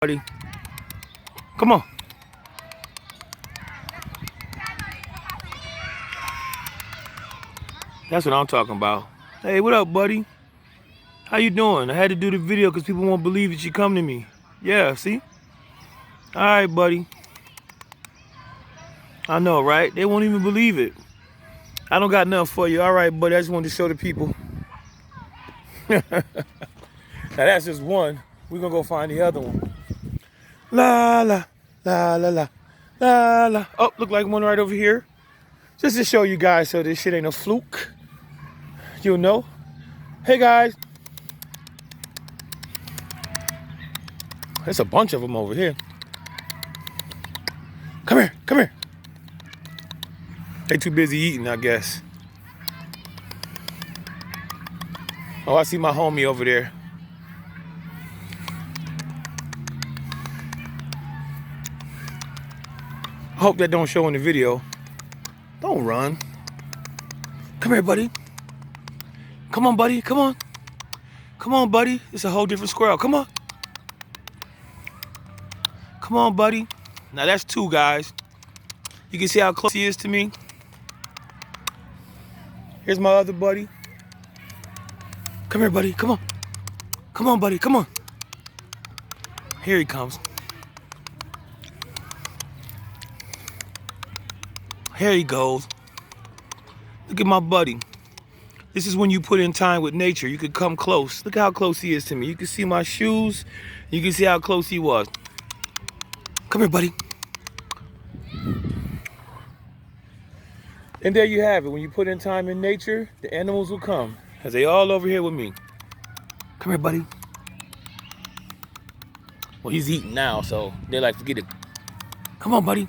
Buddy. Come on. That's what I'm talking about. Hey, what up, buddy? How you doing? I had to do the video because people won't believe that you come to me. Yeah, see? All right, buddy. I know, right? They won't even believe it. I don't got nothing for you. All right, buddy. I just wanted to show the people. Now, that's just one. We're going to go find the other one. La, la, la, la, la, la, la. Oh, look like one right over here. Just to show you guys so this shit ain't a fluke. You'll know. Hey, guys. There's a bunch of them over here. Come here, come here. They too busy eating, I guess. Oh, I see my homie over there. I hope that don't show in the video. Don't run. Come here, buddy. Come on, buddy, come on. Come on, buddy. It's a whole different squirrel. Come on. Come on, buddy. Now that's two, guys. You can see how close he is to me. Here's my other buddy. Come here, buddy. Come on. Come on, buddy. Come on. Here he comes. Here he goes. Look at my buddy. This is when you put in time with nature. You could come close. Look how close he is to me. You can see my shoes. You can see how close he was. Come here, buddy. And there you have it. When you put in time in nature, the animals will come. Because they all over here with me. Come here, buddy. Well, he's eating now, so they're like, forget it. Come on, buddy.